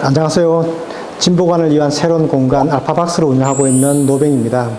안녕하세요. 진보관을 위한 새로운 공간 알파박스를 운영하고 있는 노뱅입니다.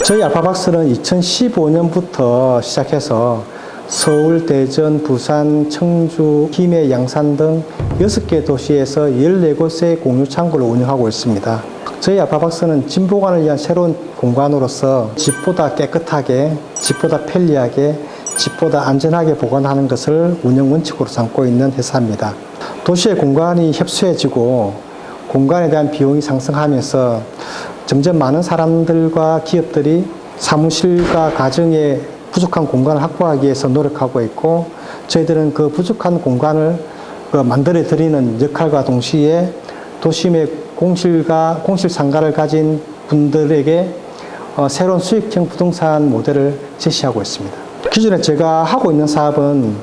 저희 알파박스는 2015년부터 시작해서 서울, 대전, 부산, 청주, 김해, 양산 등 6개 도시에서 14곳의 공유창고를 운영하고 있습니다. 저희 알파박스는 진보관을 위한 새로운 공간으로서 집보다 깨끗하게, 집보다 편리하게, 집보다 안전하게 보관하는 것을 운영 원칙으로 삼고 있는 회사입니다. 도시의 공간이 협소해지고 공간에 대한 비용이 상승하면서 점점 많은 사람들과 기업들이 사무실과 가정에 부족한 공간을 확보하기 위해서 노력하고 있고, 저희들은 그 부족한 공간을 만들어 드리는 역할과 동시에 도심의 공실 상가를 가진 분들에게 새로운 수익형 부동산 모델을 제시하고 있습니다. 기존에 제가 하고 있는 사업은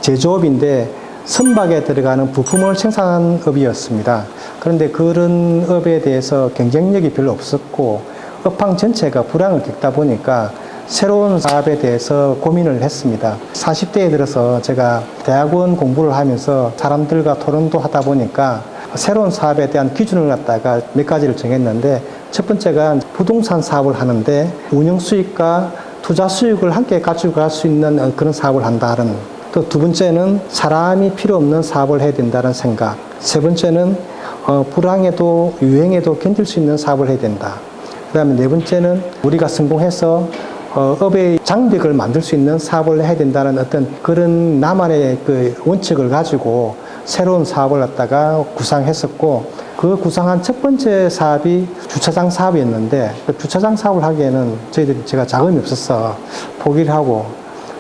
제조업인데 선박에 들어가는 부품을 생산하는 업이었습니다. 그런데 그런 업에 대해서 경쟁력이 별로 없었고 업황 전체가 불황을 겪다 보니까 새로운 사업에 대해서 고민을 했습니다. 40대에 들어서 제가 대학원 공부를 하면서 사람들과 토론도 하다 보니까 새로운 사업에 대한 기준을 갖다가 몇 가지를 정했는데, 첫 번째가 부동산 사업을 하는데 운영 수익과 투자 수익을 함께 가지고 갈 수 있는 그런 사업을 한다는, 또 두 번째는 사람이 필요 없는 사업을 해야 된다는 생각, 세 번째는 불황에도 유행에도 견딜 수 있는 사업을 해야 된다. 그 다음에 네 번째는 우리가 성공해서 업의 장벽을 만들 수 있는 사업을 해야 된다는 어떤 그런 나만의 그 원칙을 가지고 새로운 사업을 갖다가 구상했었고, 그 구상한 첫 번째 사업이 주차장 사업이었는데, 그 주차장 사업을 하기에는 제가 자금이 없어서 포기를 하고,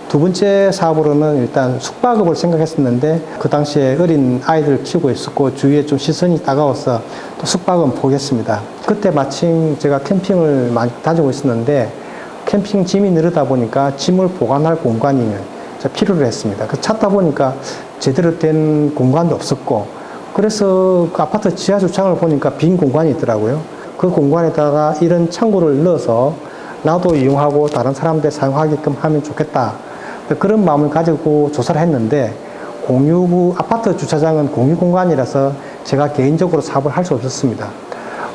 두 번째 사업으로는 일단 숙박업을 생각했었는데 그 당시에 어린 아이들을 키우고 있었고 주위에 좀 시선이 따가워서 또 숙박은 포기했습니다. 그때 마침 제가 캠핑을 많이 다니고 있었는데 캠핑 짐이 늘다 보니까 짐을 보관할 공간이 필요를 했습니다. 찾다 보니까 제대로 된 공간도 없었고, 그래서 그 아파트 지하 주차장을 보니까 빈 공간이 있더라고요. 그 공간에다가 이런 창고를 넣어서 나도 이용하고 다른 사람들 사용하게끔 하면 좋겠다, 그런 마음을 가지고 조사를 했는데, 아파트 주차장은 공유 공간이라서 제가 개인적으로 사업을 할 수 없었습니다.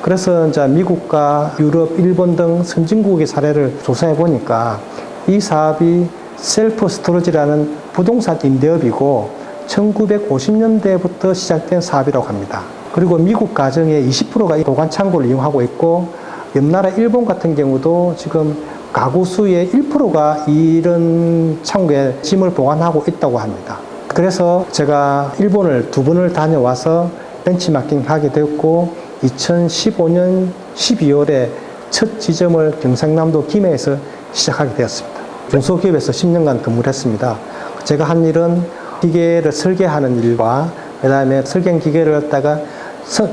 그래서 이제 미국과 유럽, 일본 등 선진국의 사례를 조사해 보니까 이 사업이 셀프 스토리지라는 부동산 임대업이고 1950년대부터 시작된 사업이라고 합니다. 그리고 미국 가정의 20%가 이 보관 창고를 이용하고 있고, 옆나라 일본 같은 경우도 지금 가구 수의 1%가 이런 창고에 짐을 보관하고 있다고 합니다. 그래서 제가 일본을 2번을 다녀와서 벤치마킹 하게 되었고, 2015년 12월에 첫 지점을 경상남도 김해에서 시작하게 되었습니다. 중소기업에서 10년간 근무를 했습니다. 제가 한 일은 기계를 설계하는 일과, 그 다음에 설계한 기계를 갖다가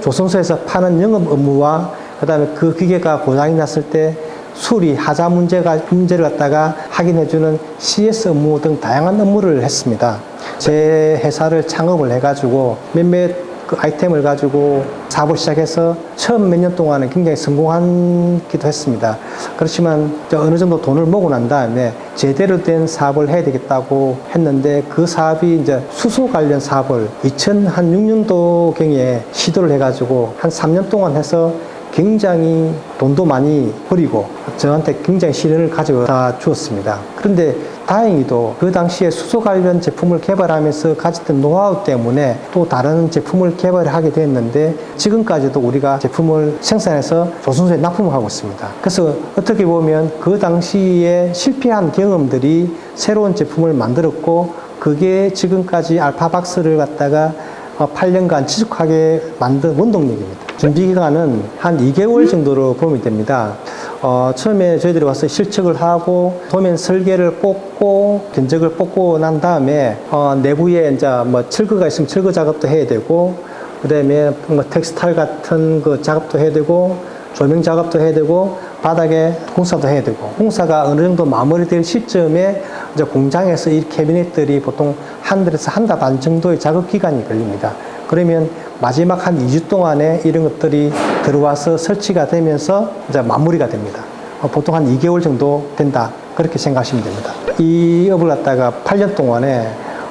조선소에서 파는 영업 업무와, 그 다음에 그 기계가 고장이 났을 때 수리, 하자 문제를 갖다가 확인해주는 CS 업무 등 다양한 업무를 했습니다. 제 회사를 창업을 해가지고 몇몇 그 아이템을 가지고 사업을 시작해서 처음 몇 년 동안은 굉장히 성공하기도 했습니다. 그렇지만 어느 정도 돈을 모으고 난 다음에 제대로 된 사업을 해야 되겠다고 했는데, 그 사업이 이제 수소 관련 사업을 2006년도경에 시도를 해가지고 한 3년 동안 해서 굉장히 돈도 많이 버리고 저한테 굉장히 시련을 가져다 주었습니다. 그런데 다행히도 그 당시에 수소 관련 제품을 개발하면서 가졌던 노하우 때문에 또 다른 제품을 개발하게 됐는데, 지금까지도 우리가 제품을 생산해서 조선소에 납품을 하고 있습니다. 그래서 어떻게 보면 그 당시에 실패한 경험들이 새로운 제품을 만들었고, 그게 지금까지 알파박스를 갖다가 8년간 지속하게 만든 원동력입니다. 준비 기간은 한 2개월 정도로 보면 됩니다. 처음에 저희들이 와서 실측을 하고 도면 설계를 뽑고 견적을 뽑고 난 다음에 내부에 이제 뭐 철거가 있으면 철거 작업도 해야 되고, 그다음에 뭐 텍스타일 같은 그 작업도 해야 되고, 조명 작업도 해야 되고, 바닥에 공사도 해야 되고, 공사가 어느 정도 마무리될 시점에 이제 공장에서 이 캐비넷들이 보통 한 달에서 한 달 반 정도의 작업 기간이 걸립니다. 그러면 마지막 한 2주 동안에 이런 것들이 들어와서 설치가 되면서 이제 마무리가 됩니다. 보통 한 2개월 정도 된다, 그렇게 생각하시면 됩니다. 이 업을 갖다가 8년 동안에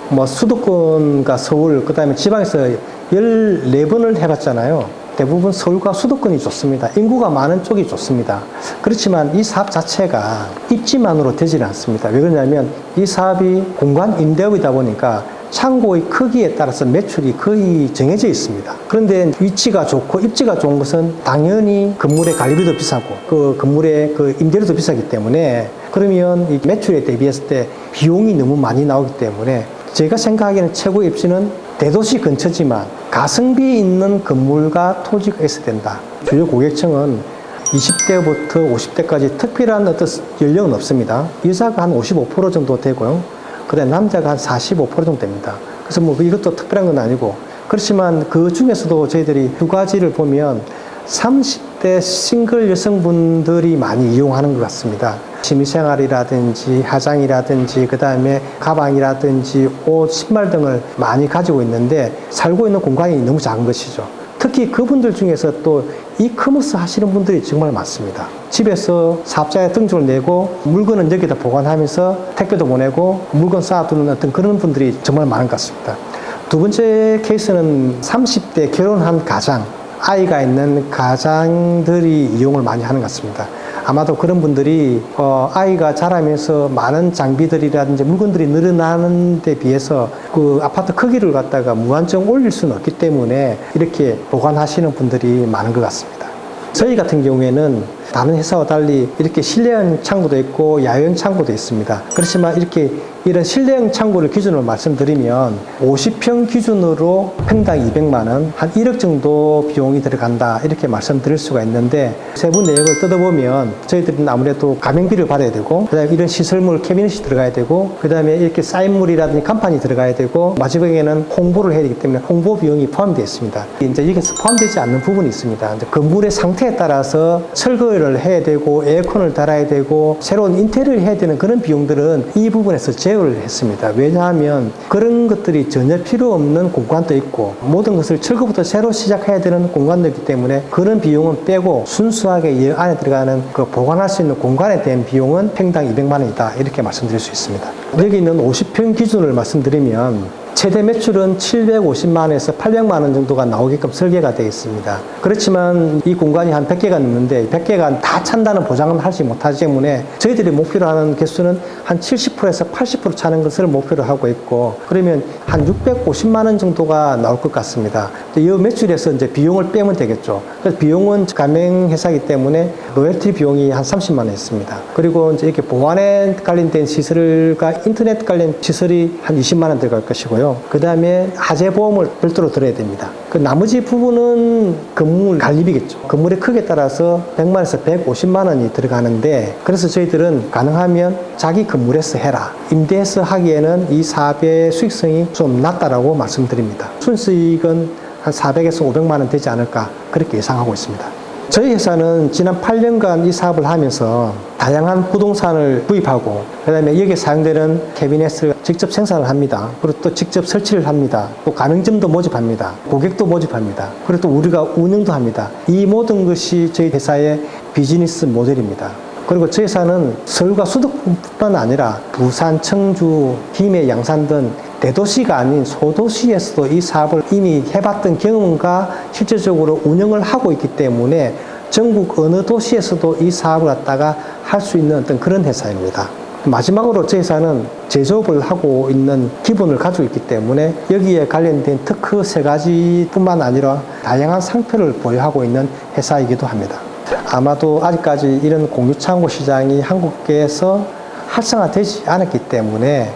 뭐 수도권과 서울, 그 다음에 지방에서 14번을 해봤잖아요. 대부분 서울과 수도권이 좋습니다. 인구가 많은 쪽이 좋습니다. 그렇지만 이 사업 자체가 입지만으로 되지는 않습니다. 왜 그러냐면 이 사업이 공간 임대업이다 보니까 창고의 크기에 따라서 매출이 거의 정해져 있습니다. 그런데 위치가 좋고 입지가 좋은 것은 당연히 건물의 관리비도 비싸고 그 건물의 그 임대료도 비싸기 때문에 그러면 이 매출에 대비했을 때 비용이 너무 많이 나오기 때문에 제가 생각하기에는 최고의 입지는 대도시 근처지만 가성비 있는 건물과 토지가 있어야 된다. 주요 고객층은 20대부터 50대까지 특별한 어떤 연령은 없습니다. 여자가 한 55% 정도 되고요. 그다음에 남자가 한 45% 정도 됩니다. 그래서 뭐 이것도 특별한 건 아니고 그렇지만 그 중에서도 저희들이 두 가지를 보면 30대 싱글 여성분들이 많이 이용하는 것 같습니다. 취미생활이라든지 화장이라든지 그다음에 가방이라든지 옷, 신발 등을 많이 가지고 있는데 살고 있는 공간이 너무 작은 것이죠. 특히 그분들 중에서 또 이커머스 하시는 분들이 정말 많습니다. 집에서 사업자에 등록을 내고 물건은 여기다 보관하면서 택배도 보내고 물건 쌓아두는 어떤 그런 분들이 정말 많은 것 같습니다. 두 번째 케이스는 30대 결혼한 가장, 아이가 있는 가장들이 이용을 많이 하는 것 같습니다. 아마도 그런 분들이 아이가 자라면서 많은 장비들이라든지 물건들이 늘어나는 데 비해서 그 아파트 크기를 갖다가 무한정 올릴 수는 없기 때문에 이렇게 보관하시는 분들이 많은 것 같습니다. 저희 같은 경우에는 다른 회사와 달리 이렇게 실내형 창고도 있고 야외형 창고도 있습니다. 그렇지만 이렇게 이런 실내형 창고를 기준으로 말씀드리면 50평 기준으로 평당 200만 원, 한 1억 정도 비용이 들어간다 이렇게 말씀드릴 수가 있는데 세부 내역을 뜯어보면 저희들은 아무래도 가맹비를 받아야 되고 그다음에 이런 시설물 캐비닛이 들어가야 되고 그다음에 이렇게 사인물이라든지 간판이 들어가야 되고 마지막에는 홍보를 해야 되기 때문에 홍보 비용이 포함되어 있습니다. 이제 여기서 포함되지 않는 부분이 있습니다. 이제 건물의 상태에 따라서 철거를 해야 되고 에어컨을 달아야 되고 새로운 인테리어를 해야 되는 그런 비용들은 이 부분에서 제어를 했습니다. 왜냐하면 그런 것들이 전혀 필요 없는 공간도 있고 모든 것을 철거부터 새로 시작해야 되는 공간도 있기 때문에 그런 비용은 빼고 순수하게 이 안에 들어가는 그 보관할 수 있는 공간에 대한 비용은 평당 200만 원이다 이렇게 말씀드릴 수 있습니다. 여기 있는 50평 기준을 말씀드리면 최대 매출은 750만 원에서 800만 원 정도가 나오게끔 설계가 되어 있습니다. 그렇지만 이 공간이 한 100개가 넘는데 100개가 다 찬다는 보장은 하지 못하기 때문에 저희들이 목표로 하는 개수는 한 70%에서 80% 차는 것을 목표로 하고 있고 그러면 한 650만 원 정도가 나올 것 같습니다. 이 매출에서 이제 비용을 빼면 되겠죠. 그래서 비용은 가맹회사이기 때문에 로열티 비용이 한 30만 원 있습니다. 그리고 이제 이렇게 보안에 관련된 시설과 인터넷 관련 시설이 한 20만 원 들어갈 것이고요. 그 다음에 하재보험을 별도로 들어야 됩니다. 그 나머지 부분은 건물 관리비겠죠. 건물의 크기에 따라서 100만에서 150만 원이 들어가는데 그래서 저희들은 가능하면 자기 건물에서 해라. 임대해서 하기에는 이 사업의 수익성이 좀 낮다라고 말씀드립니다. 순수익은 한 400에서 500만 원 되지 않을까 그렇게 예상하고 있습니다. 저희 회사는 지난 8년간 이 사업을 하면서 다양한 부동산을 구입하고 그다음에 여기에 사용되는 캐비넷을 직접 생산을 합니다. 그리고 또 직접 설치를 합니다. 또 가맹점도 모집합니다. 고객도 모집합니다. 그리고 또 우리가 운영도 합니다. 이 모든 것이 저희 회사의 비즈니스 모델입니다. 그리고 저희 회사는 서울과 수도권뿐만 아니라 부산, 청주, 김해, 양산 등 대도시가 아닌 소도시에서도 이 사업을 이미 해봤던 경험과 실질적으로 운영을 하고 있기 때문에 전국 어느 도시에서도 이 사업을 갖다가 할 수 있는 어떤 그런 회사입니다. 마지막으로 저희 회사는 제조업을 하고 있는 기본을 가지고 있기 때문에 여기에 관련된 특허 3가지뿐만 아니라 다양한 상표를 보유하고 있는 회사이기도 합니다. 아마도 아직까지 이런 공유창고 시장이 한국에서 활성화되지 않았기 때문에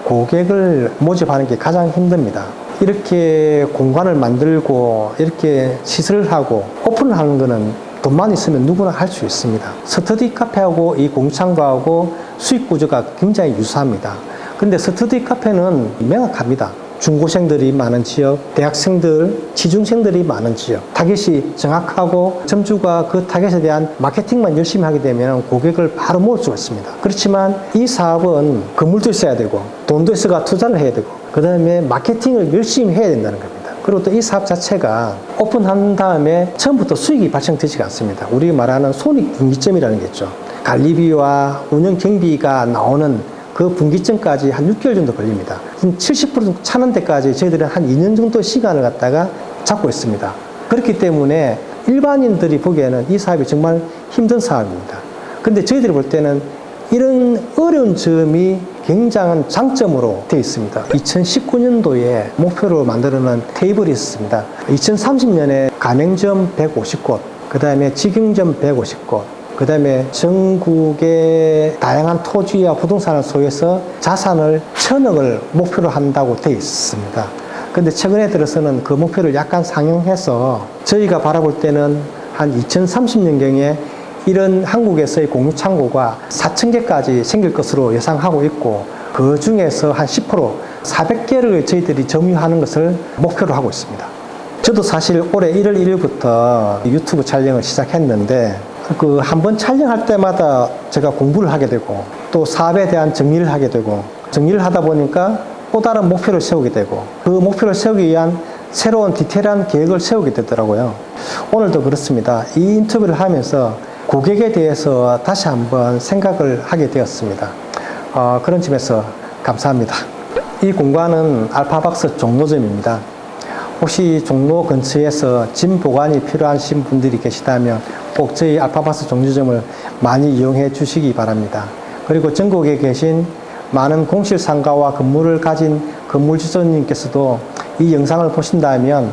고객을 모집하는 게 가장 힘듭니다. 이렇게 공간을 만들고 이렇게 시설을 하고 오픈을 하는 거는 돈만 있으면 누구나 할 수 있습니다. 스터디 카페하고 이 공유창고하고 수익 구조가 굉장히 유사합니다. 그런데 스터디 카페는 명확합니다. 중고생들이 많은 지역, 대학생들, 취중생들이 많은 지역, 타겟이 정확하고 점주가 그 타겟에 대한 마케팅만 열심히 하게 되면 고객을 바로 모을 수가 있습니다. 그렇지만 이 사업은 건물도 있어야 되고 돈도 있어가 투자를 해야 되고 그 다음에 마케팅을 열심히 해야 된다는 겁니다. 그리고 또 이 사업 자체가 오픈한 다음에 처음부터 수익이 발생되지가 않습니다. 우리 말하는 손익분기점이라는 게 있죠. 관리비와 운영 경비가 나오는 그 분기점까지 한 6개월 정도 걸립니다. 70% 차는 데까지 저희들은 한 2년 정도 시간을 갖다가 잡고 있습니다. 그렇기 때문에 일반인들이 보기에는 이 사업이 정말 힘든 사업입니다. 근데 저희들이 볼 때는 이런 어려운 점이 굉장한 장점으로 되어 있습니다. 2019년도에 목표로 만들어놓은 테이블이 있습니다. 2030년에 가맹점 150곳, 그 다음에 직영점 150곳, 그 다음에 전국의 다양한 토지와 부동산을 소유해서 자산을 1,000억을 목표로 한다고 되어 있습니다. 근데 최근에 들어서는 그 목표를 약간 상향해서 저희가 바라볼 때는 한 2030년경에 이런 한국에서의 공유창고가 4,000개까지 생길 것으로 예상하고 있고, 그 중에서 한 10%, 400개를 저희들이 점유하는 것을 목표로 하고 있습니다. 저도 사실 올해 1월 1일부터 유튜브 촬영을 시작했는데, 그 한번 촬영할 때마다 제가 공부를 하게 되고, 또 사업에 대한 정리를 하게 되고, 정리를 하다 보니까 또 다른 목표를 세우게 되고, 그 목표를 세우기 위한 새로운 디테일한 계획을 세우게 되더라고요. 오늘도 그렇습니다. 이 인터뷰를 하면서 고객에 대해서 다시 한번 생각을 하게 되었습니다. 그런 점에서 감사합니다. 이 공간은 알파박스 종로점입니다. 혹시 종로 근처에서 짐 보관이 필요하신 분들이 계시다면 꼭 저희 알파박스 종로점을 많이 이용해 주시기 바랍니다. 그리고 전국에 계신 많은 공실 상가와 건물을 가진 건물주소님께서도 이 영상을 보신다면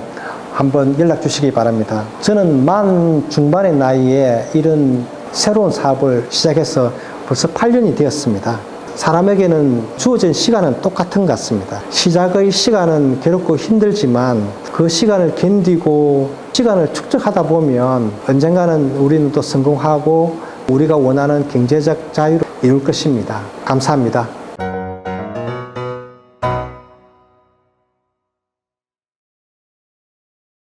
한번 연락 주시기 바랍니다. 저는 만 중반의 나이에 이런 새로운 사업을 시작해서 벌써 8년이 되었습니다. 사람에게는 주어진 시간은 똑같은 것 같습니다. 시작의 시간은 괴롭고 힘들지만 그 시간을 견디고 시간을 축적하다 보면 언젠가는 우리는 또 성공하고 우리가 원하는 경제적 자유를 이룰 것입니다. 감사합니다.